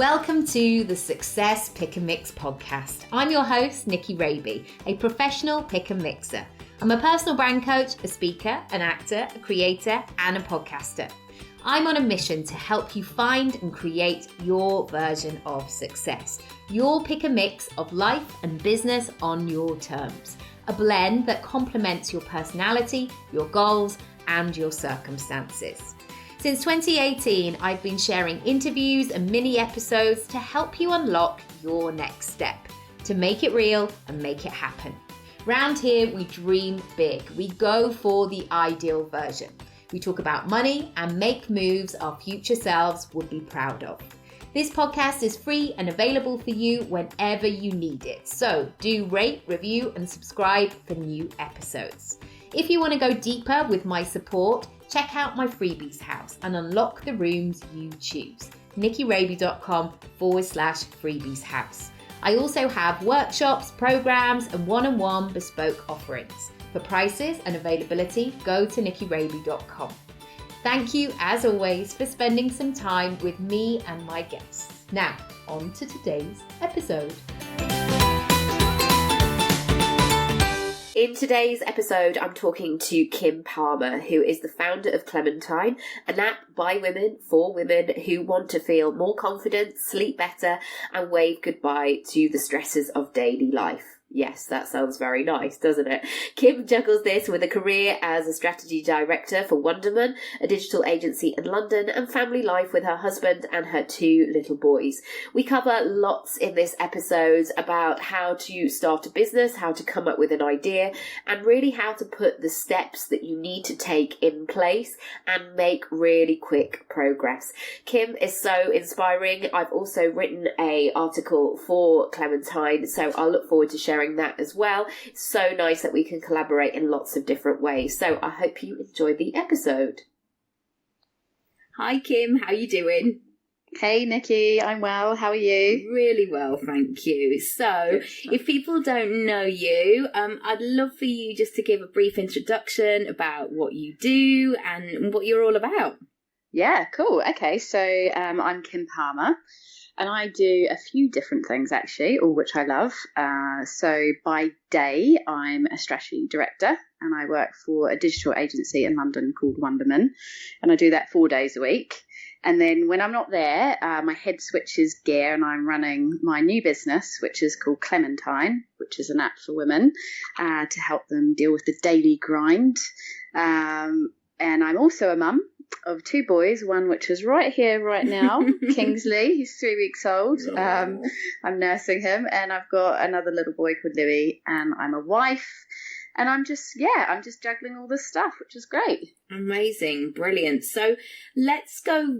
Welcome to the Success Pick and Mix podcast. I'm your host, Nicky Raby, a professional pick and mixer. I'm a personal brand coach, a speaker, an actor, a creator, and a podcaster. I'm on a mission to help you find and create your version of success. Your pick and mix of life and business on your terms. A blend that complements your personality, your goals, and your circumstances. Since 2018, I've been sharing interviews and mini episodes to help you unlock your next step, to make it real and make it happen. Round here, we dream big. We go for the ideal version. We talk about money and make moves our future selves would be proud of. This podcast is free and available for you whenever you need it. So do rate, review, and subscribe for new episodes. If you want to go deeper with my support, check out my freebies house and unlock the rooms you choose. nickyraby.com/freebies house. I also have workshops, programs, and one-on-one bespoke offerings. For prices and availability, go to nickyraby.com. Thank you, as always, for spending some time with me and my guests. Now, on to today's episode. In today's episode, I'm talking to Kim Palmer, who is the founder of Clementine, an app by women for women who want to feel more confident, sleep better, and wave goodbye to the stresses of daily life. Yes, that sounds very nice, doesn't it? Kim juggles this with a career as a strategy director for Wonderman, a digital agency in London, and family life with her husband and her 2 little boys. We cover lots in this episode about how to start a business, how to come up with an idea, and really how to put the steps that you need to take in place and make really quick progress. Kim is so inspiring. I've also written an article for Clementine, so I'll look forward to sharing that as well. It's so nice that we can collaborate in lots of different ways. So I hope you enjoy the episode. Hi Kim, how you doing? Hey Nikki, I'm well. How are you? Really well, thank you. So, if people don't know you, I'd love for you just to give a brief introduction about what you do and what you're all about. Yeah, cool. Okay, so I'm Kim Palmer. And I do a few different things, actually, all which I love. So by day, I'm a strategy director, and I work for a digital agency in London called Wonderman. And I do that 4 days a week. And then when I'm not there, my head switches gear, and I'm running my new business, which is called Clementine, which is an app for women to help them deal with the daily grind. And I'm also a mum of 2 boys, one which is right here right now, Kingsley. He's 3 weeks old. I'm nursing him, and I've got another little boy called Louis, and I'm a wife, and I'm just juggling all this stuff, which is great. Amazing, brilliant. So let's go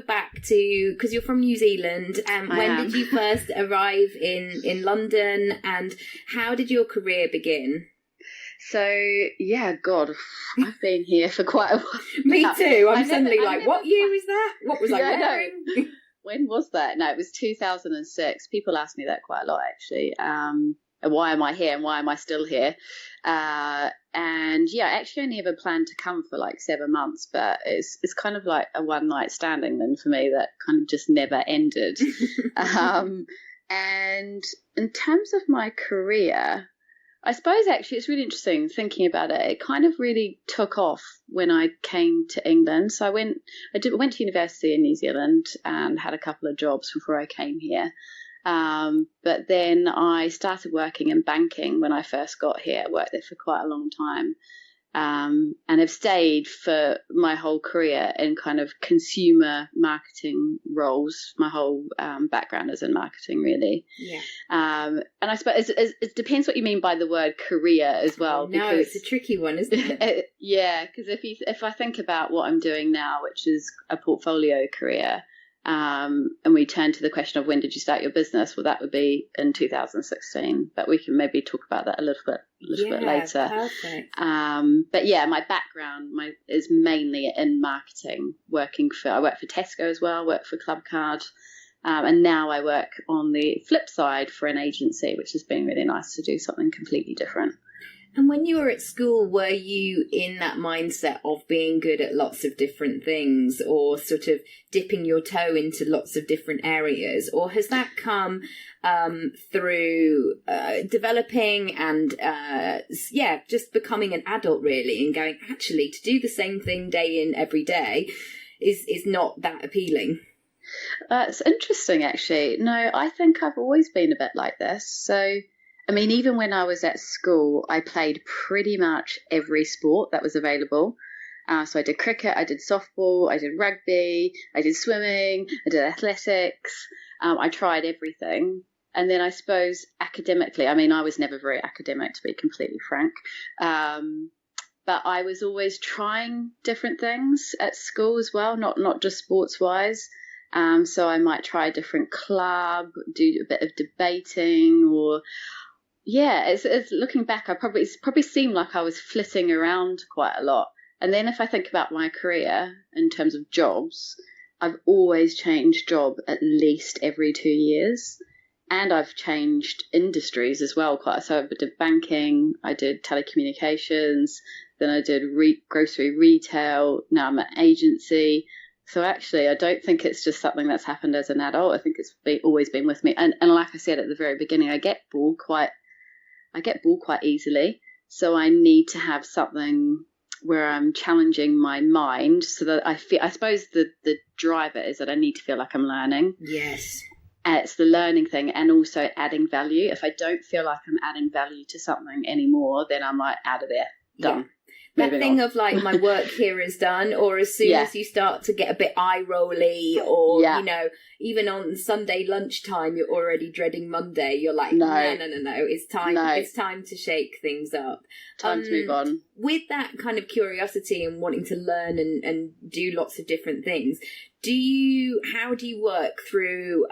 back to, because you're from New Zealand, and when did you first arrive in London, and how did your career begin? So, yeah, God, I've been here for quite a while. Me too. I'm suddenly like, what year is that? What was I wearing? No. When was that? No, it was 2006. People ask me that quite a lot, actually. And why am I here and why am I still here? And yeah, I actually only ever planned to come for like 7 months, but it's kind of like a one-night standing then for me that kind of just never ended. And in terms of my career, I suppose actually it's really interesting thinking about it. It kind of really took off when I came to England. So I went to university in New Zealand and had a couple of jobs before I came here. But then I started working in banking when I first got here. I worked there for quite a long time. And have stayed for my whole career in kind of consumer marketing roles. My whole background is in marketing, really. Yeah. And I suppose it depends what you mean by the word career as well. No, it's a tricky one, isn't it? Yeah, because if I think about what I'm doing now, which is a portfolio career, and we turn to the question of when did you start your business? Well, that would be in 2016, but we can maybe talk about that a little bit later. Perfect. But yeah, my background is mainly in marketing. I work for Tesco as well. I work for Clubcard, and now I work on the flip side for an agency, which has been really nice to do something completely different. And when you were at school, were you in that mindset of being good at lots of different things, or sort of dipping your toe into lots of different areas? Or has that come through developing and, just becoming an adult, really, and going, actually, to do the same thing day in, every day is not that appealing? It's interesting, actually. No, I think I've always been a bit like this. So, I mean, even when I was at school, I played pretty much every sport that was available. So I did cricket, I did softball, I did rugby, I did swimming, I did athletics. I tried everything. And then I suppose academically, I mean, I was never very academic, to be completely frank. But I was always trying different things at school as well, not just sports-wise. So I might try a different club, do a bit of debating, or it's looking back, I probably seemed like I was flitting around quite a lot. And then if I think about my career in terms of jobs, I've always changed job at least every 2 years. And I've changed industries as well quite. So I did banking, I did telecommunications, then I did grocery retail, now I'm at agency. So actually, I don't think it's just something that's happened as an adult. I think it's always been with me. And like I said at the very beginning, I get bored quite easily. So I need to have something where I'm challenging my mind, so that I suppose the driver is that I need to feel like I'm learning. Yes. It's the learning thing, and also adding value. If I don't feel like I'm adding value to something anymore, then I'm like, out of there, done. Yeah. That thing of like, my work here is done, or as soon as you start to get a bit eye-rolly, or, even on Sunday lunchtime, you're already dreading Monday. You're like, no. It's time. No. It's time to shake things up. Time to move on. With that kind of curiosity and wanting to learn and do lots of different things, how do you work through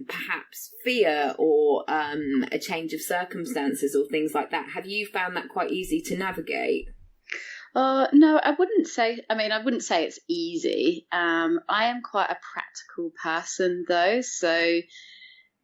perhaps fear or a change of circumstances or things like that? Have you found that quite easy to navigate? No, I wouldn't say it's easy. I am quite a practical person though. So,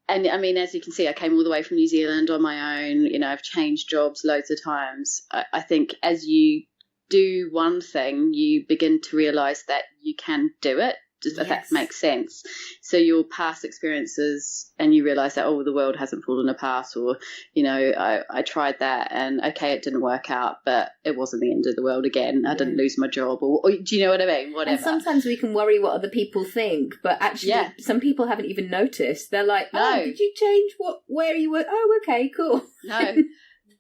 and I mean, as you can see, I came all the way from New Zealand on my own. I've changed jobs loads of times. I think as you do one thing, you begin to realize that you can do it. If that makes sense. So your past experiences, and you realize that, the world hasn't fallen apart, or, I tried that and okay, it didn't work out, but it wasn't the end of the world again. I didn't lose my job, or do you know what I mean? Whatever. And sometimes we can worry what other people think, but actually some people haven't even noticed. They're like, did you change where you were? Oh, okay, cool. No.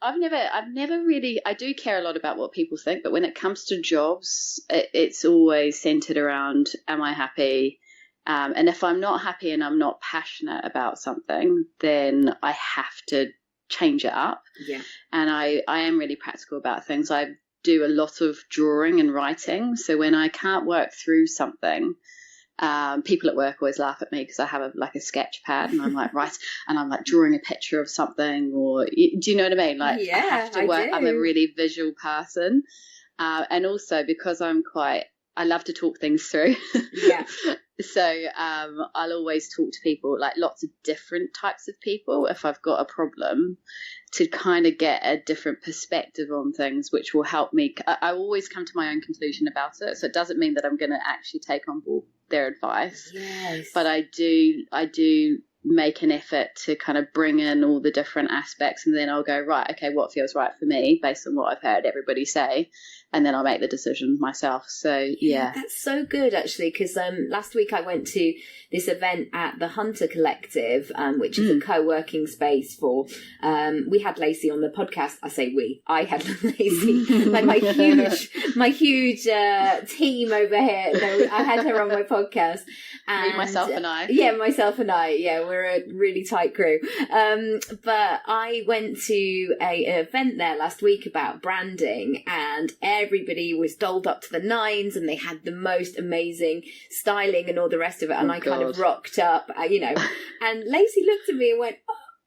I've never really, I do care a lot about what people think, but when it comes to jobs, it's always centered around, am I happy? And if I'm not happy and I'm not passionate about something, then I have to change it up. Yeah. And I am really practical about things. I do a lot of drawing and writing. So when I can't work through something, people at work always laugh at me because I have a sketch pad, and I'm like, right, and I'm like drawing a picture of something, or do you know what I mean? Like, I have to work. I'm a really visual person, and also because I love to talk things through. Yeah. So I'll always talk to people, like lots of different types of people, if I've got a problem, to kind of get a different perspective on things, which will help me. I always come to my own conclusion about it. So it doesn't mean that I'm going to actually take on board their advice. Yes. But I do make an effort to kind of bring in all the different aspects, and then I'll go, right, okay, what feels right for me based on what I've heard everybody say, and then I'll make the decision myself. So yeah, that's so good, actually, because last week I went to this event at the Hunter Collective, which is a co-working space for we had Lacey on the podcast. I had Lacey, like my huge team over here. I had her on my podcast, and myself and I, we're a really tight crew. But I went to an event there last week about branding, and everybody was dolled up to the nines, and they had the most amazing styling and all the rest of it. And I kind of rocked up, and Lacey looked at me and went,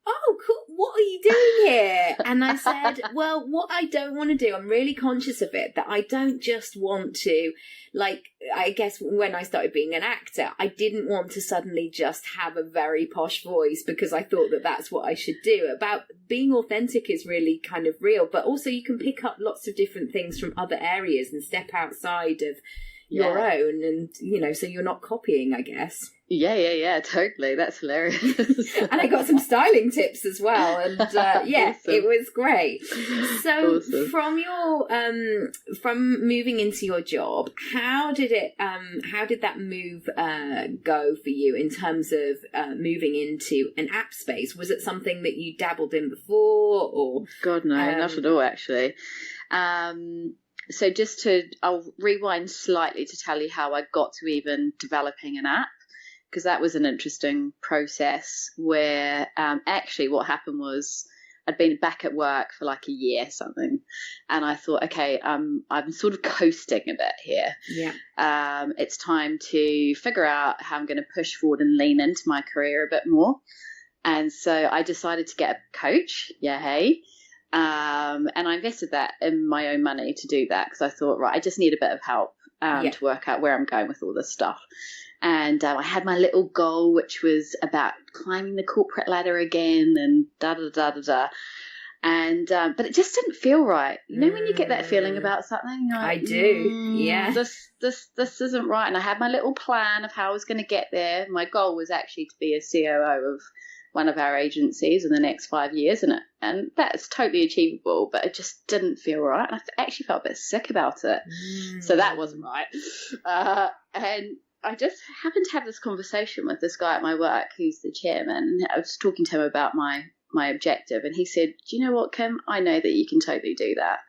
oh, cool, what are you doing here? And I said, well, what I don't want to do, I'm really conscious of it, that I don't just want to, like, I guess when I started being an actor, I didn't want to suddenly just have a very posh voice because I thought that that's what I should do. About being authentic is really kind of real, but also you can pick up lots of different things from other areas and step outside of your own, and, you know, so you're not copying, I guess. Yeah, totally. That's hilarious. And I got some styling tips as well, and awesome. It was great. So awesome. From your from moving into your job, how did that move go for you in terms of moving into an app space? Was it something that you dabbled in before, or God, no, not at all, actually. So I'll rewind slightly to tell you how I got to even developing an app, because that was an interesting process where actually what happened was I'd been back at work for like a year something, and I thought, okay, I'm sort of coasting a bit here. Yeah. It's time to figure out how I'm going to push forward and lean into my career a bit more. And so I decided to get a coach. Yeah, hey. And I invested that in my own money to do that, because I thought, right, I just need a bit of help to work out where I'm going with all this stuff. And I had my little goal, which was about climbing the corporate ladder again, and da-da-da-da-da. And but it just didn't feel right. You know when you get that feeling about something? Like, I do, yeah. This isn't right. And I had my little plan of how I was going to get there. My goal was actually to be a COO of one of our agencies in the next 5 years, and that's totally achievable, but it just didn't feel right. And I actually felt a bit sick about it. So that wasn't right. And I just happened to have this conversation with this guy at my work who's the chairman. I was talking to him about my objective, and he said, do you know what, Kim? I know that you can totally do that,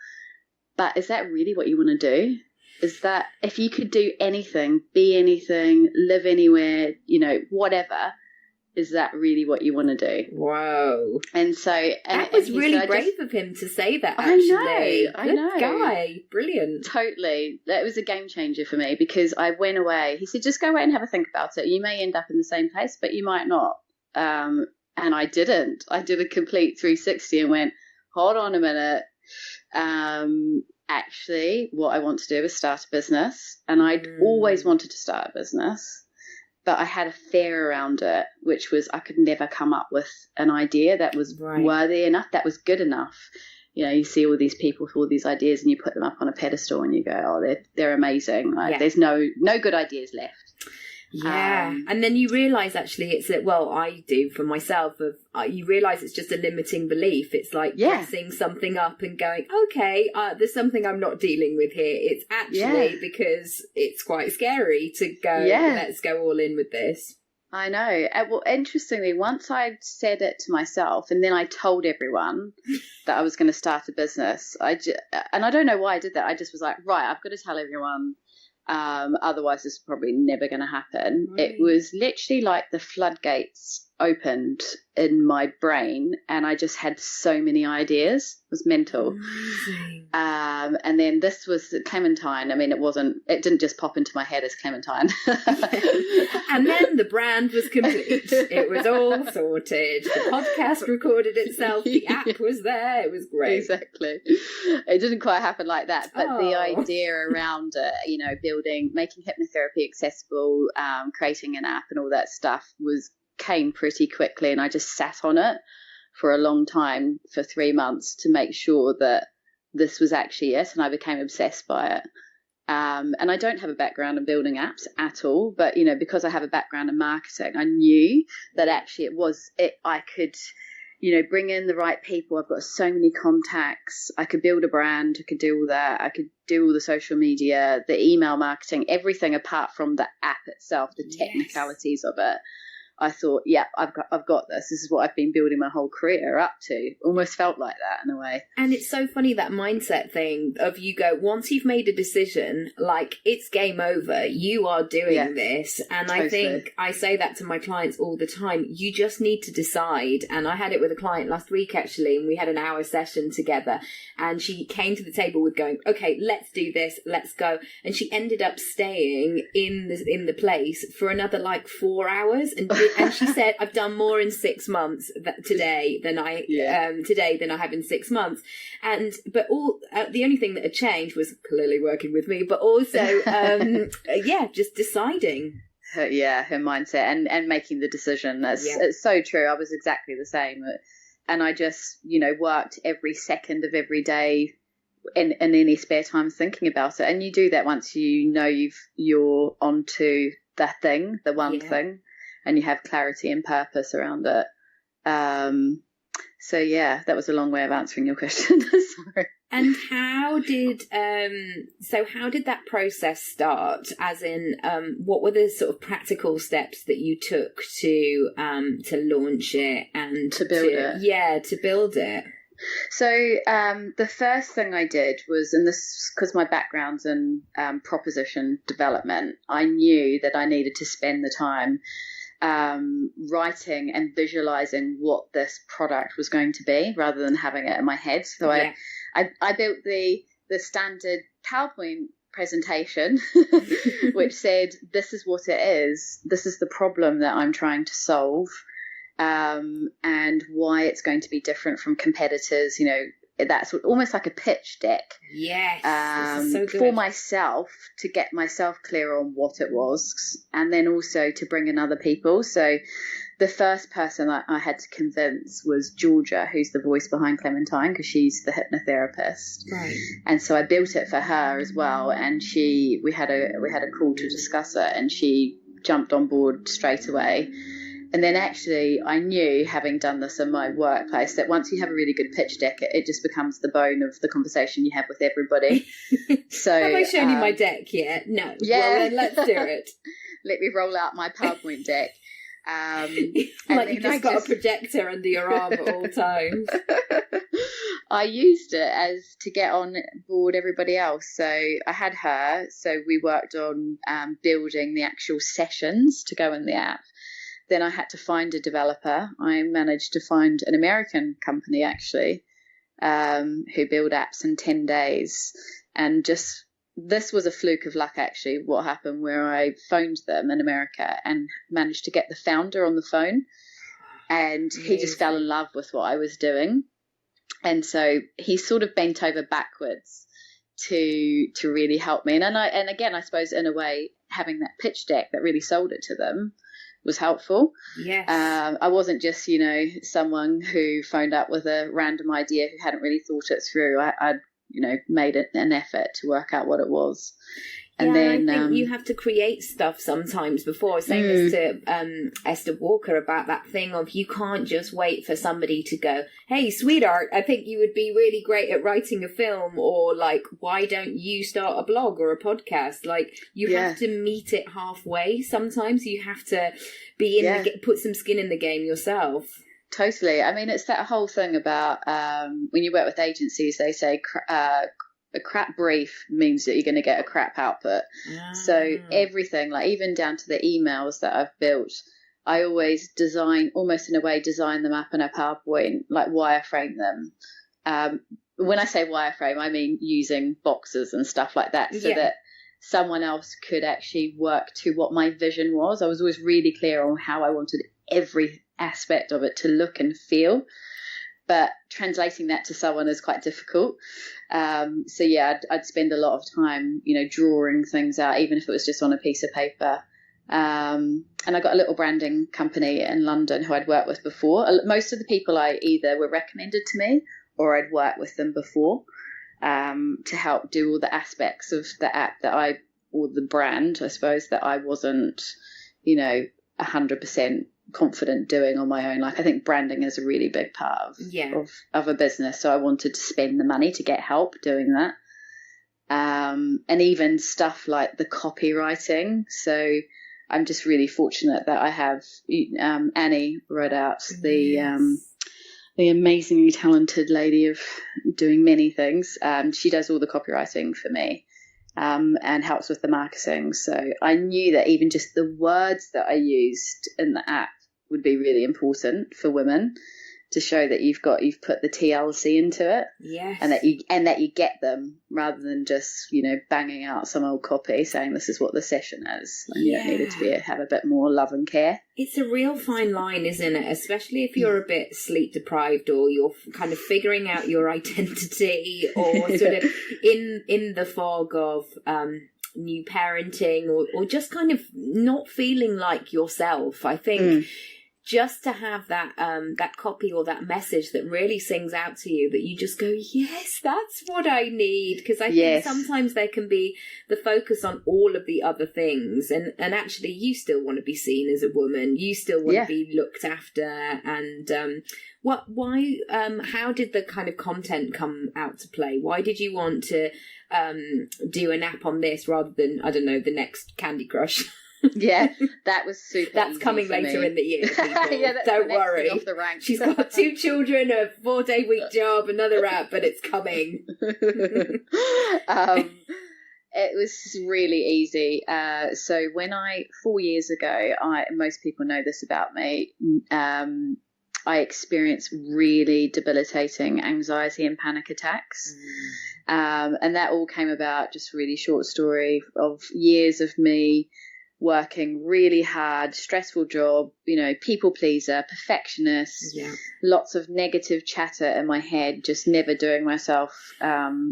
but is that really what you want to do? Is that if you could do anything, be anything, live anywhere, you know, whatever, is that really what you want to do? Wow. And so... that was really brave of him to say that, actually. I know. Good guy. Brilliant. Totally. That was a game changer for me, because I went away. He said, just go away and have a think about it. You may end up in the same place, but you might not. And I didn't. I did a complete 360 and went, hold on a minute. Actually, what I want to do is start a business. And I'd always wanted to start a business. But I had a fear around it, which was I could never come up with an idea that was worthy enough, that was good enough. You know, you see all these people with all these ideas and you put them up on a pedestal and you go, oh, they're amazing. Like, there's no good ideas left. Yeah. And then you realise, actually, it's that, well, I do for myself, you realise it's just a limiting belief. It's like dressing something up and going, okay, there's something I'm not dealing with here. It's actually because it's quite scary to go, let's go all in with this. I know. Well, interestingly, once I said it to myself and then I told everyone that I was going to start a business, and I don't know why I did that. I just was like, right, I've got to tell everyone. Otherwise this is probably never going to happen. Right. It was literally like the floodgates opened in my brain and I just had so many ideas. It was mental. Amazing. And then this was Clementine. I mean, it didn't just pop into my head as Clementine. And then the brand was complete. It was all sorted. The podcast recorded itself. The app was there. It was great. Exactly. It didn't quite happen like that, but the idea around it, you know, making hypnotherapy accessible, creating an app and all that stuff came pretty quickly, and I just sat on it for a long time, for 3 months, to make sure that this was actually it, and I became obsessed by it. And I don't have a background in building apps at all, but, you know, because I have a background in marketing, I knew that actually I could, you know, bring in the right people. I've got so many contacts. I could build a brand. I could do all that. I could do all the social media, the email marketing, everything apart from the app itself, the technicalities of it. I thought, I've got this. This is what I've been building my whole career up to. Almost felt like that in a way. And it's so funny, that mindset thing of you go, once you've made a decision, like, it's game over. You are doing this. And totally. I think I say that to my clients all the time. You just need to decide. And I had it with a client last week, actually, and we had an hour session together. And she came to the table with going, okay, let's do this. Let's go. And she ended up staying in the place for another like 4 hours and and she said, I've done more in 6 months today than I have in 6 months. But the only thing that had changed was clearly working with me, but also, just deciding. Her mindset and making the decision. It's so true. I was exactly the same. And I just, worked every second of every day in any spare time thinking about it. And you do that once you're onto that thing, the one thing, and you have clarity and purpose around it. That was a long way of answering your question. Sorry. And how did that process start? As in, what were the sort of practical steps that you took to launch it and to build it? Yeah, to build it. So the first thing I did was, and this because my background's in proposition development, I knew that I needed to spend the time writing and visualizing what this product was going to be rather than having it in my head. So I built the standard PowerPoint presentation which said, this is what it is, this is the problem that I'm trying to solve, and why it's going to be different from competitors. That's almost like a pitch deck. Yes, this is so good. For myself, to get myself clear on what it was, and then also to bring in other people. So the first person I had to convince was Georgia, who's the voice behind Clementine, because she's the hypnotherapist. Right. And so I built it for her as well, and we had a call to discuss it, and she jumped on board straight away. And then actually I knew, having done this in my workplace, that once you have a really good pitch deck, it just becomes the bone of the conversation you have with everybody. So have I shown you my deck yet? No. Yeah. Well, then let's do it. Let me roll out my PowerPoint deck. Like you've just got a projector under your arm at all times. I used it as to get on board everybody else. So I had her. So we worked on building the actual sessions to go in the app. Then I had to find a developer. I managed to find an American company, actually, who build apps in 10 days. And this was a fluke of luck, actually, what happened, where I phoned them in America and managed to get the founder on the phone. And he just fell in love with what I was doing. And so he sort of bent over backwards to really help me. And again, I suppose, in a way, having that pitch deck that really sold it to them was helpful. Yes. I wasn't just, someone who phoned up with a random idea who hadn't really thought it through. I'd made it an effort to work out what it was. And then I think you have to create stuff sometimes before. I was saying this to Esther Walker about that thing of, you can't just wait for somebody to go, hey, sweetheart, I think you would be really great at writing a film, or like, why don't you start a blog or a podcast? Like, you have to meet it halfway. Sometimes you have to be put some skin in the game yourself. Totally. I mean, it's that whole thing about when you work with agencies, they say a crap brief means that you're going to get a crap output. So everything, like even down to the emails that I've built, I always almost in a way design them up in a PowerPoint, like wireframe them. When I say wireframe, I mean using boxes and stuff like that, so that someone else could actually work to what my vision was. I was always really clear on how I wanted every aspect of it to look and feel. But translating that to someone is quite difficult. I'd spend a lot of time, drawing things out, even if it was just on a piece of paper. And I got a little branding company in London who I'd worked with before. Most of the people I either were recommended to me or I'd worked with them before, to help do all the aspects of the app or the brand, I suppose, that I wasn't, 100% confident doing on my own. Like, I think branding is a really big part of a business, so I wanted to spend the money to get help doing that, and even stuff like the copywriting. So I'm just really fortunate that I have Annie wrote out the amazingly talented lady of doing many things. She does all the copywriting for me, and helps with the marketing. So I knew that even just the words that I used in the app would be really important for women. to show that you've put the TLC into it. Yes. And that you get them, rather than just, banging out some old copy saying this is what the session is. And it needed to have a bit more love and care. It's a real fine line, isn't it? Especially if you're a bit sleep deprived, or you're kind of figuring out your identity, or sort of in the fog of new parenting, or just kind of not feeling like yourself. I think just to have that that copy or that message that really sings out to you, that you just go, yes, that's what I need. Because I think sometimes there can be the focus on all of the other things, and actually you still want to be seen as a woman, you still want to be looked after. And how did the kind of content come out to play? Why did you want to do a nap on this rather than, I don't know, the next Candy Crush? Yeah, that was super. That's easy coming for later me. in the year, people. That's don't the next worry. thing off the rank. She's got 2 children, a 4-day week job, another app, but it's coming. It was really easy. So 4 years ago, most people know this about me, I experienced really debilitating anxiety and panic attacks. And that all came about, just a really short story of years of me working really hard, stressful job, people pleaser, perfectionist, lots of negative chatter in my head, just never doing myself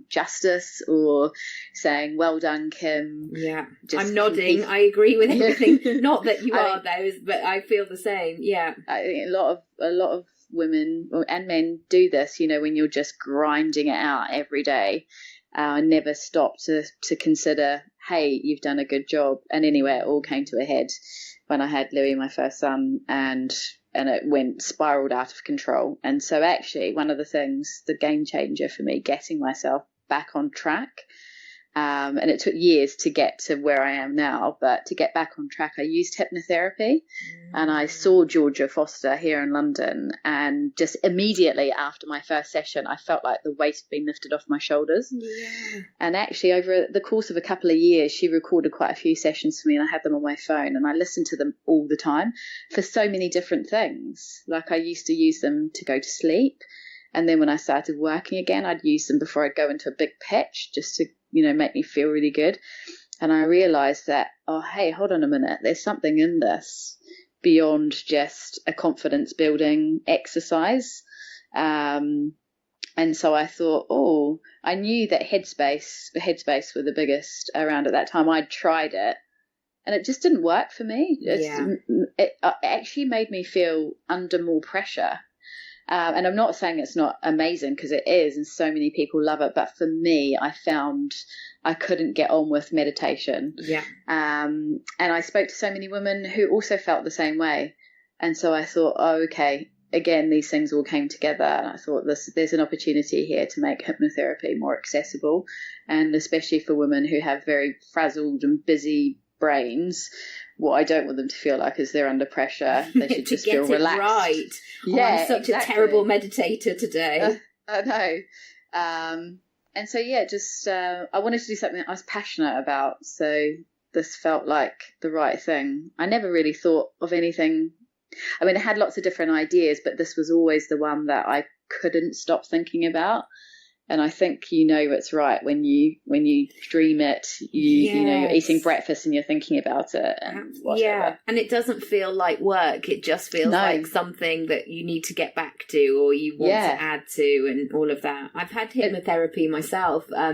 justice or saying, well done, Kim. Yeah, I'm nodding. I agree with everything. Not that you are those, but I feel the same. Yeah. I think a lot of women and men do this, when you're just grinding it out every day. Never stop to consider, hey, you've done a good job. And anyway, it all came to a head when I had Louis, my first son, and it spiraled out of control. And so actually one of the things, the game changer for me, getting myself back on track, and it took years to get to where I am now, but to get back on track, I used hypnotherapy. And I saw Georgia Foster here in London, and just immediately after my first session, I felt like the weight had been lifted off my shoulders. Yeah. And actually over the course of a couple of years, she recorded quite a few sessions for me, and I had them on my phone, and I listened to them all the time for so many different things. Like, I used to use them to go to sleep. And then when I started working again, I'd use them before I'd go into a big pitch, just to, make me feel really good. And I realized that, oh, hey, hold on a minute. There's something in this beyond just a confidence building exercise. And so I thought, I knew that Headspace were the biggest around at that time. I'd tried it and it just didn't work for me. It actually made me feel under more pressure. And I'm not saying it's not amazing, because it is, and so many people love it. But for me, I found I couldn't get on with meditation. Yeah. And I spoke to so many women who also felt the same way. And so I thought, okay, again, these things all came together. And I thought there's an opportunity here to make hypnotherapy more accessible, and especially for women who have very frazzled and busy brains. What I don't want them to feel like is they're under pressure. They should just feel relaxed. Right. Yeah, I'm such a terrible meditator today. I know. And so, just I wanted to do something that I was passionate about. So this felt like the right thing. I never really thought of anything. I mean, I had lots of different ideas, but this was always the one that I couldn't stop thinking about. And I think it's right when you dream it, you're eating breakfast and you're thinking about it and whatever. Yeah, and it doesn't feel like work. It just feels like something that you need to get back to, or you want to add to, and all of that. I've had hypnotherapy myself. I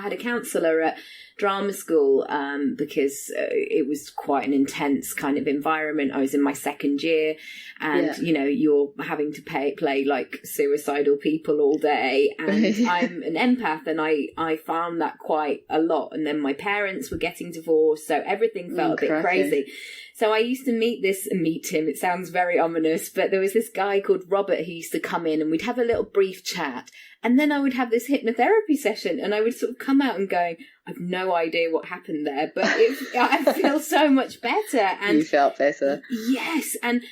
had a counsellor at drama school because it was quite an intense kind of environment. I was in my second year, and you're having to play like suicidal people all day, and I'm an empath, and I found that quite a lot. And then my parents were getting divorced, so everything felt a bit crazy. So I used to meet him. It sounds very ominous, but there was this guy called Robert who used to come in, and we'd have a little brief chat. And then I would have this hypnotherapy session, and I would sort of come out and go, I've no idea what happened there, but I feel so much better. And you felt better. Yes. And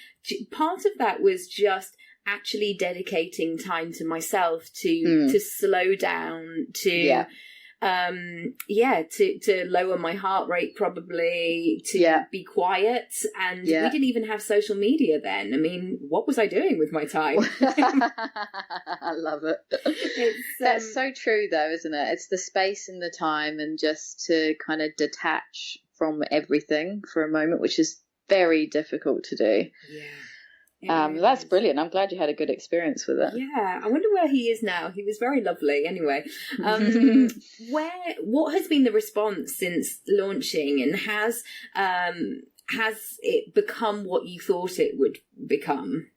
part of that was just actually dedicating time to myself to slow down, to to lower my heart rate, probably, to be quiet. And we didn't even have social media then. I mean, what was I doing with my time? I love it. That's so true though, isn't it? It's the space and the time, and just to kind of detach from everything for a moment, which is very difficult to do. That's brilliant. I'm glad you had a good experience with it. Yeah, I wonder where he is now. He was very lovely. Anyway, what has been the response since launching, and has it become what you thought it would become?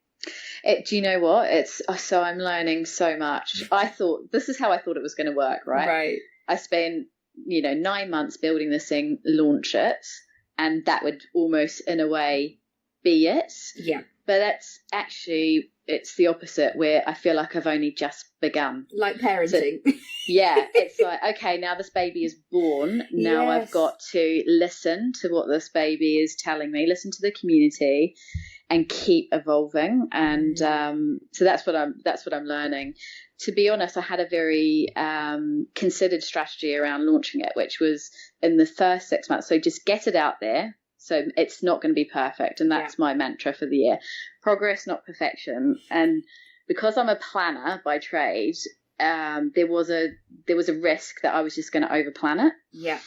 Do you know what? So I'm learning so much. This is how I thought it was going to work, right? Right. I spent 9 months building this thing, launch it, and that would almost in a way be it. Yeah. But it's the opposite, where I feel like I've only just begun. Like parenting. So, it's like, okay, now this baby is born. Now I've got to listen to what this baby is telling me, listen to the community, and keep evolving. And so that's what I'm learning. To be honest, I had a very considered strategy around launching it, which was in the first 6 months. So just get it out there. So it's not going to be perfect. And that's my mantra for the year. Progress, not perfection. And because I'm a planner by trade, there was a risk that I was just going to overplan it. Yeah.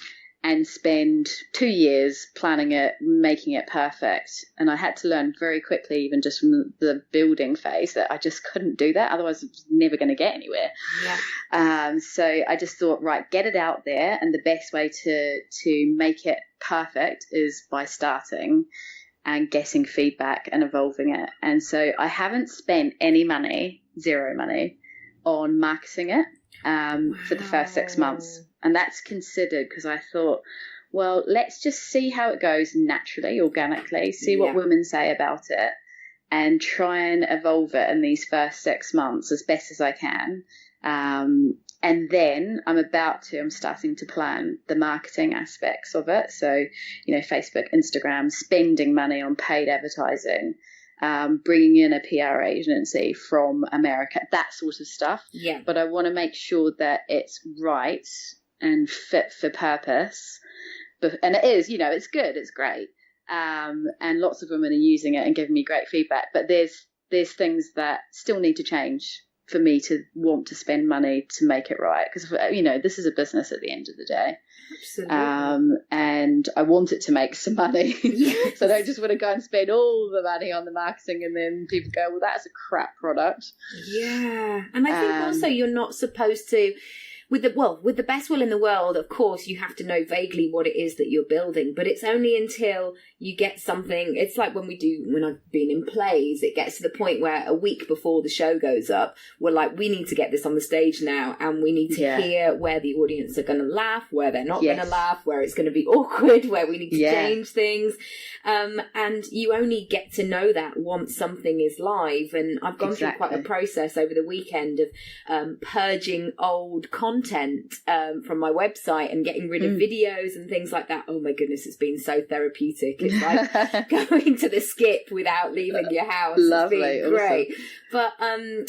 And spend 2 years planning it, making it perfect. And I had to learn very quickly, even just from the building phase, that I just couldn't do that. Otherwise, I was never going to get anywhere. Yeah. So I just thought, right, get it out there. And the best way to make it perfect is by starting and getting feedback and evolving it. And so I haven't spent any money, zero money, on marketing it for the first 6 months. And that's considered because I thought, well, let's just see how it goes naturally, organically, see what women say about it, and try and evolve it in these first 6 months as best as I can. And then I'm starting to plan the marketing aspects of it. So, Facebook, Instagram, spending money on paid advertising, bringing in a PR agency from America, that sort of stuff. Yeah. But I want to make sure that it's right and fit for purpose. And it is, it's good, it's great. And lots of women are using it and giving me great feedback. But there's things that still need to change for me to want to spend money to make it right. Because, this is a business at the end of the day. Absolutely. And I want it to make some money. Yes. So I don't just want to go and spend all the money on the marketing and then people go, well, that's a crap product. Yeah. And I think also you're not supposed to, with the best will in the world, of course, you have to know vaguely what it is that you're building, but it's only until you get something. It's like when I've been in plays, it gets to the point where a week before the show goes up, we're like, we need to get this on the stage now, and we need to hear where the audience are going to laugh, where they're not going to laugh, where it's going to be awkward, where we need to change things. And you only get to know that once something is live. And I've gone through quite a process over the weekend of purging old content from my website and getting rid of videos and things like that. Oh my goodness, it's been so therapeutic. It's like going to the skip without leaving your house. Lovely. It's been great. But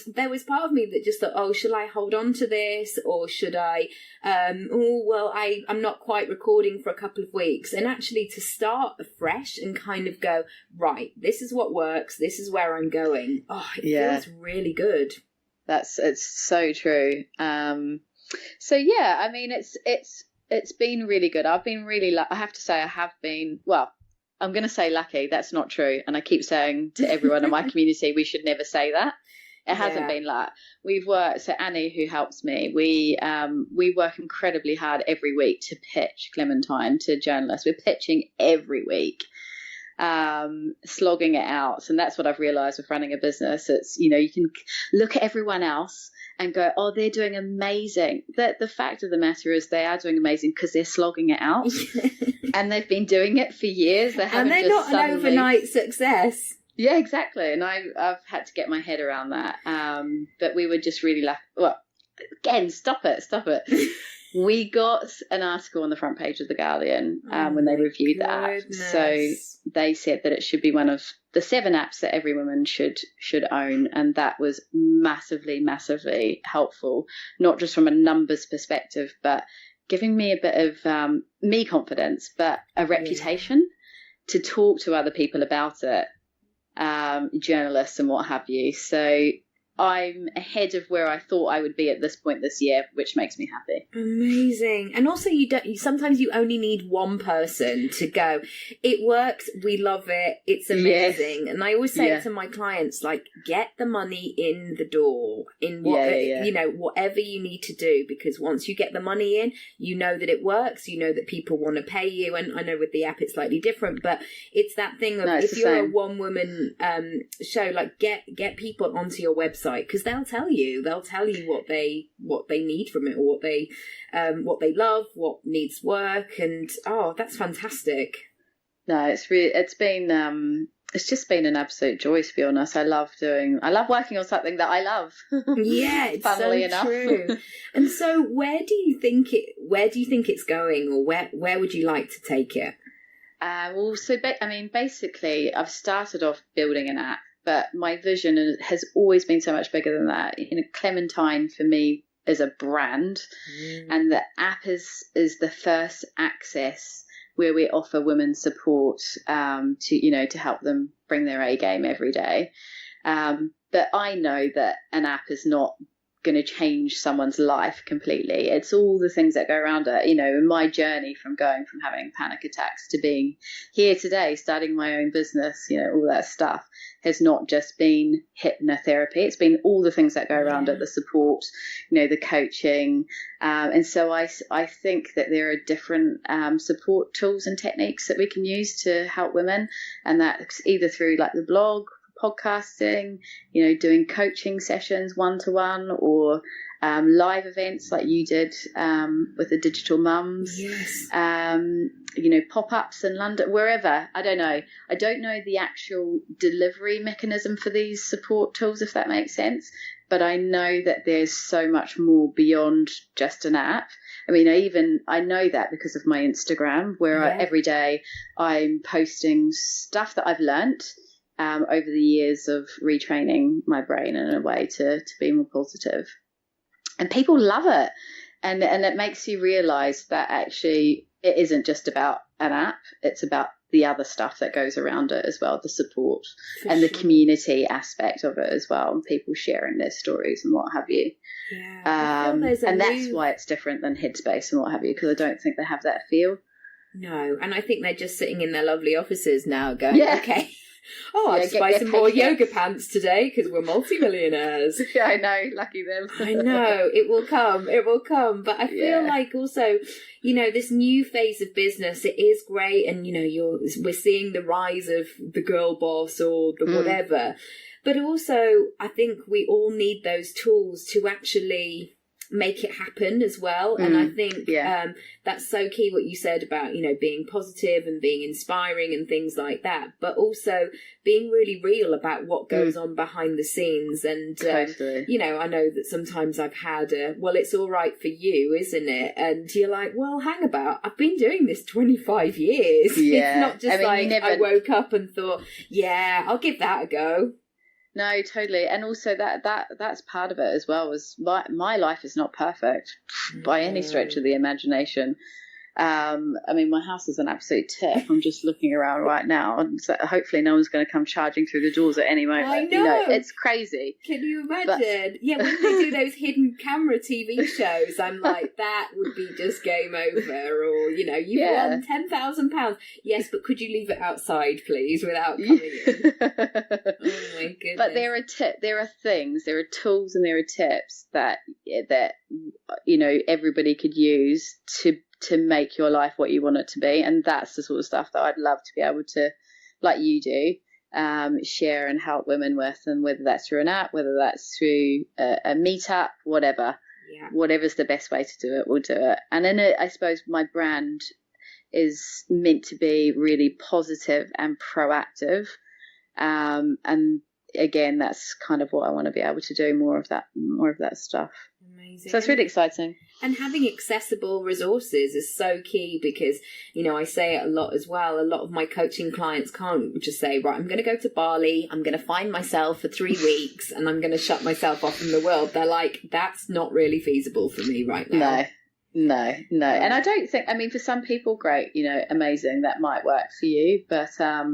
there was part of me that just thought, oh, should I hold on to this, or should I I'm not quite recording for a couple of weeks, and actually to start afresh and kind of go, right, this is what works, this is where I'm going. Oh, it feels really good. It's so true. So yeah, I mean, it's been really good. I've been really I have to say I'm going to say lucky. That's not true. And I keep saying to everyone in my community, we should never say that. It hasn't been luck. We've worked, so Annie, who helps me, we work incredibly hard every week to pitch Clementine to journalists. We're pitching every week, slogging it out. And that's what I've realized with running a business. It's, you can look at everyone else and go, oh, they're doing amazing. The fact of the matter is they are doing amazing because they're slogging it out. And they've been doing it for years. And they're not an overnight success. Yeah, exactly. And I've had to get my head around that. But we were just really lucky. Well, again, stop it. We got an article on the front page of The Guardian when they reviewed the app. So they said that it should be one of the 7 apps that every woman should own. And that was massively, massively helpful, not just from a numbers perspective, but giving me a bit of me confidence, but a reputation to talk to other people about it, journalists and what have you. So I'm ahead of where I thought I would be at this point this year, which makes me happy. Amazing. And also sometimes you only need one person to go, it works, we love it, it's amazing. Yes. And I always say it to my clients, like, get the money in the door in whatever you need to do, because once you get the money in, you know that it works, you know that people want to pay you. And I know with the app it's slightly different, but it's that thing of, if you're a one woman show, like, get people onto your website, because they'll tell you what they need from it, or what they love, what needs work. And that's fantastic. No, it's just been an absolute joy, to be honest. I love working on something that I love. Yeah, it's funnily enough. True. And so where do you think it's going, or where would you like to take it? Basically I've started off building an app, but my vision has always been so much bigger than that. Clementine for me is a brand, and the app is the first access where we offer women support to help them bring their A game every day. But I know that an app is not going to change someone's life completely. It's all the things that go around it. In my journey from going from having panic attacks to being here today, starting my own business, all that stuff has not just been hypnotherapy. It's been all the things that go around it, the support, the coaching. And so I think that there are different support tools and techniques that we can use to help women. And that's either through like the blog, podcasting, doing coaching sessions one-to-one, or live events like you did with the Digital Mums. Yes. Pop-ups in London, wherever. I don't know the actual delivery mechanism for these support tools, if that makes sense, but I know that there's so much more beyond just an app. I know that because of my Instagram, where every day I'm posting stuff that I've learnt over the years of retraining my brain in a way to be more positive. And people love it. And it makes you realise that actually it isn't just about an app, it's about the other stuff that goes around it as well, the support the community aspect of it as well, and people sharing their stories and what have you. Yeah, that's why it's different than Headspace and what have you, because I don't think they have that feel. No, and I think they're just sitting in their lovely offices now going, okay, I'll just buy some more yoga pants today because we're multimillionaires. Yeah, I know, lucky them. I know, it will come. But I feel like also, this new phase of business, it is great, and we're seeing the rise of the girl boss or the whatever. But also, I think we all need those tools to actually make it happen as well. And I think that's so key what you said about being positive and being inspiring and things like that, but also being really real about what goes on behind the scenes. And totally. I know that sometimes I've had it's all right for you, isn't it? And you're like, well, hang about, I've been doing this 25 years. It's not just I woke up and thought, I'll give that a go. No, totally. And also that's part of it as well, was my life is not perfect by any stretch of the imagination. My house is an absolute tip. I'm just looking around right now, and so hopefully no one's going to come charging through the doors at any moment. I know. It's crazy. Can you imagine? When they do those hidden camera TV shows, I'm like, that would be just game over. Or, you've won £10,000. Yes, but could you leave it outside, please, without coming in? Oh my goodness. But there are things, there are tools and there are tips that everybody could use to make your life what you want it to be. And that's the sort of stuff that I'd love to be able to, like you do, share and help women with. And whether that's through an app, whether that's through a meetup, whatever's the best way to do it, we'll do it. And then I suppose my brand is meant to be really positive and proactive. And again, that's kind of what I want to be able to do, more of that stuff. Amazing. So it's really exciting. And having accessible resources is so key, because, I say it a lot as well. A lot of my coaching clients can't just say, right, I'm going to go to Bali, I'm going to find myself for 3 weeks and I'm going to shut myself off from the world. They're like, that's not really feasible for me right now. No. And I don't think, I mean, for some people, great, amazing, that might work for you. But, for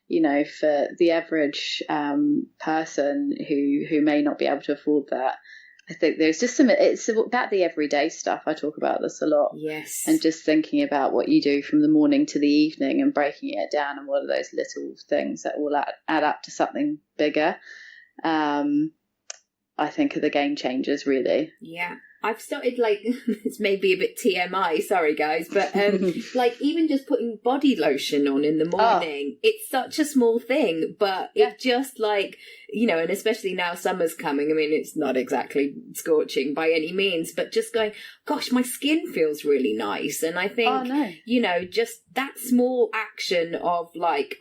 the average person who may not be able to afford that, I think there's just it's about the everyday stuff. I talk about this a lot. Yes. And just thinking about what you do from the morning to the evening and breaking it down and what are those little things that will add up to something bigger. I think are the game changers, really. Yeah. I've started, it's maybe a bit TMI, sorry guys, but even just putting body lotion on in the morning, it's such a small thing, but it just and especially now summer's coming, I mean, it's not exactly scorching by any means, but just going, gosh, my skin feels really nice. And I think, just that small action of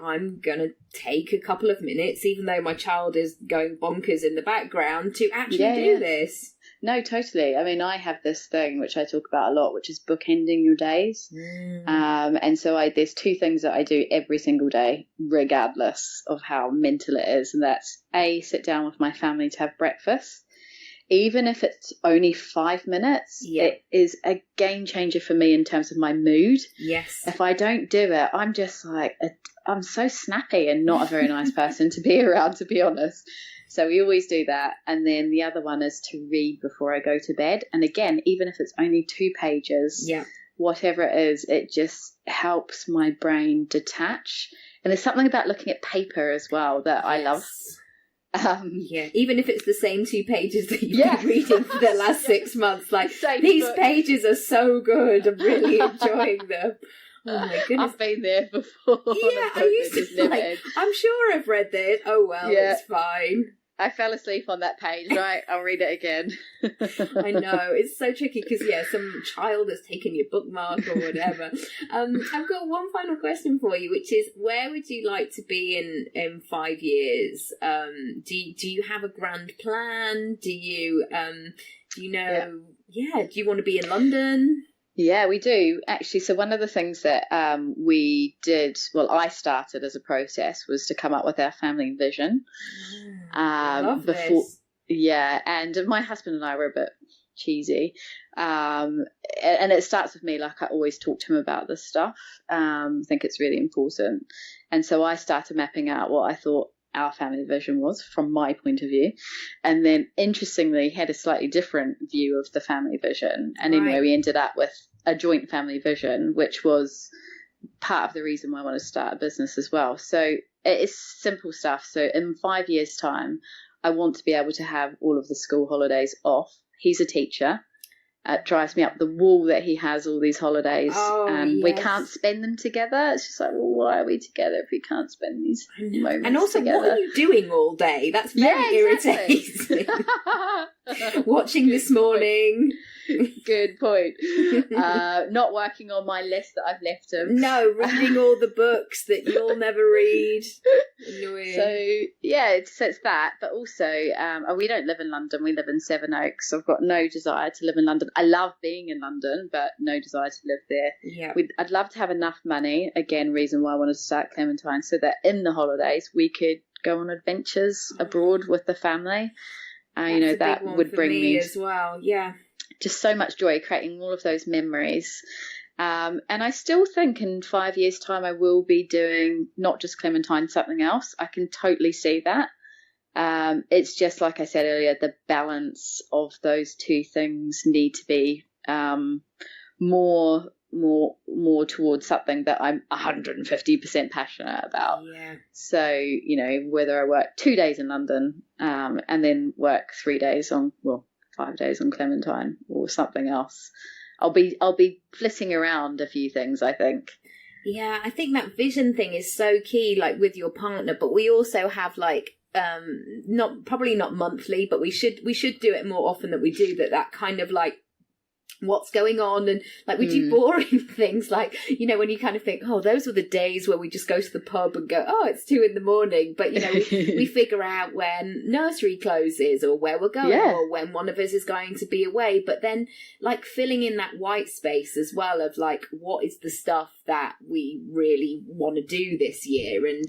I'm going to take a couple of minutes, even though my child is going bonkers in the background, to actually do this. No, totally. I mean, I have this thing which I talk about a lot, which is bookending your days. And so there's two things that I do every single day, regardless of how mental it is. And that's sit down with my family to have breakfast. Even if it's only 5 minutes, it is a game changer for me in terms of my mood. Yes. If I don't do it, I'm just I'm so snappy and not a very nice person to be around, to be honest. So we always do that. And then the other one is to read before I go to bed. And again, even if it's only 2 pages, whatever it is, it just helps my brain detach. And there's something about looking at paper as well that I love. Even if it's the same 2 pages that you've been reading for the last 6 months, these pages are so good. I'm really enjoying them. Oh my goodness. I've been there before. Yeah, I used to I'm sure I've read this. Oh well, it's fine. I fell asleep on that page, right? I'll read it again. I know, it's so tricky because, some child has taken your bookmark or whatever. I've got one final question for you, which is, where would you like to be in 5 years? Do you have a grand plan? Do you know, do you want to be in London? Yeah, we do actually. So one of the things that we did, I started as a process, was to come up with our family vision. I love this. Yeah, and my husband and I were a bit cheesy, and it starts with me. I always talk to him about this stuff. I think it's really important, and so I started mapping out what I thought our family vision was from my point of view, and then interestingly had a slightly different view of the family vision, and anyway we ended up with a joint family vision, which was part of the reason why I wanted to start a business as well. So it's simple stuff. So in 5 years time, I want to be able to have all of the school holidays off. He's a teacher. It drives me up the wall that he has all these holidays and we can't spend them together. It's just why are we together if we can't spend these moments and also together? What are you doing all day? That's very irritating. Watching This Morning. Good point. Not working on my list that I've left him. No, reading all the books that you'll never read. Annoying. So it's that, but also we don't live in London. We live in Sevenoaks. So I've got no desire to live in London. I love being in London, but no desire to live there. Yeah, I'd love to have enough money. Again, reason why I wanted to start Clementine, so that in the holidays we could go on adventures abroad with the family. That would bring me as well. Yeah. Just so much joy, creating all of those memories. And I still think in 5 years' time I will be doing not just Clementine, something else. I can totally see that. It's just like I said earlier, the balance of those two things need to be more towards something that I'm 150% passionate about. Yeah. So, whether I work 2 days in London and then work 3 days 5 days on Clementine or something else, I'll be flitting around a few things, I think. Yeah, I think that vision thing is so key, with your partner, but we also have probably not monthly, but we should do it more often than we do, that kind of what's going on, and we do boring things when you kind of think, those were the days where we just go to the pub and go, it's 2 a.m, but we figure out when nursery closes or where we're going or when one of us is going to be away, but then filling in that white space as well of what is the stuff that we really want to do this year, and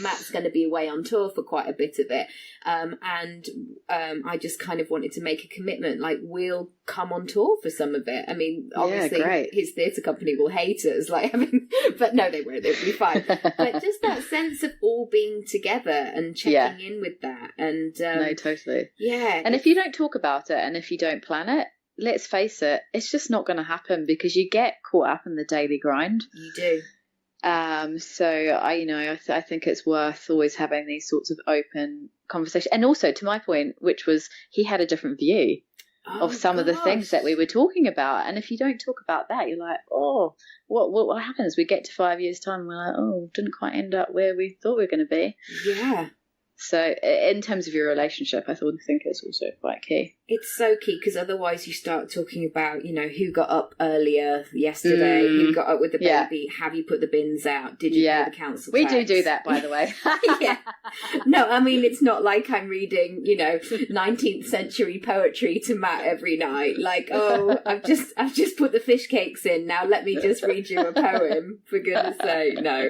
Matt's going to be away on tour for quite a bit of it, and I just kind of wanted to make a commitment, we'll come on tour for some some of it. I mean, obviously great. his theatre company will hate us, like, I mean, but no, they won't, they'll be fine. But just that sense of all being together and checking in with that. And no, totally. Yeah. And if you don't talk about it and if you don't plan it, let's face it, it's just not going to happen because you get caught up in the daily grind. You do. So I think it's worth always having these sorts of open conversations. And also, to my point, which was he had a different view of some of the things that we were talking about. And if you don't talk about that, you're like, oh, what happens? We get to 5 years' time and we're like, oh, didn't quite end up where we thought we were going to be. Yeah. So in terms of your relationship, I think it's also quite key. It's so key because otherwise you start talking about, who got up earlier yesterday, who got up with the baby, have you put the bins out, did you pay the council tax? We do that, by the way. Yeah. No, I mean, it's not like I'm reading, 19th century poetry to Matt every night. Like, oh, I've just put the fish cakes in. Now let me just read you a poem, for goodness sake. No.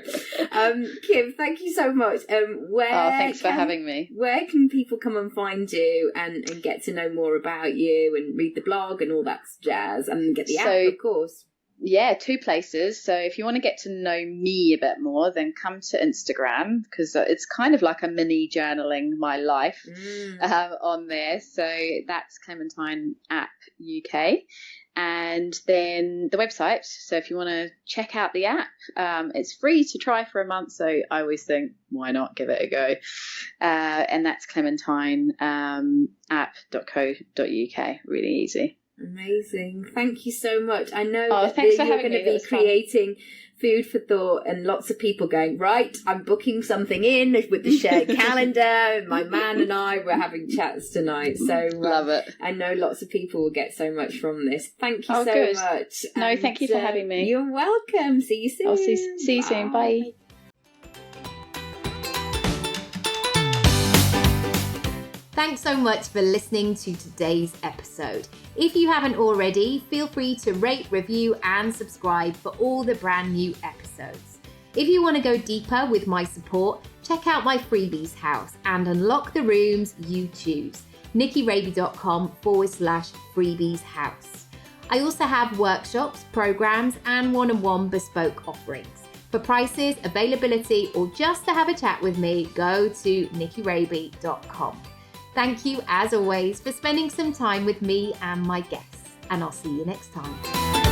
Kim, thank you so much. Thanks for having me. Where can people come and find you and get to know more about you and read the blog and all that jazz and get the app, of course? Yeah, 2 places. So if you want to get to know me a bit more, then come to Instagram because it's kind of like a mini journaling my life on there. So that's Clementine app UK. And then the website. So if you want to check out the app, it's free to try for a month. So I always think, why not give it a go? And that's Clementine app.co.uk. Really easy. Amazing. Thank you so much. I know that thanks for you're having going me. to be creating food for thought and lots of people going, right, I'm booking something in with the shared calendar. My man and I were having chats tonight. So love it. I know lots of people will get so much from this. Thank you so good. much. No, and, thank you for having me. You're welcome. See you soon. I'll see you soon. Bye. Thanks so much for listening to today's episode. If you haven't already, feel free to rate, review, and subscribe for all the brand new episodes. If you want to go deeper with my support, check out my freebies house and unlock the rooms you choose. nickyraby.com/freebies house. I also have workshops, programs, and one-on-one bespoke offerings. For prices, availability, or just to have a chat with me, go to nickyraby.com. Thank you, as always, for spending some time with me and my guests, and I'll see you next time.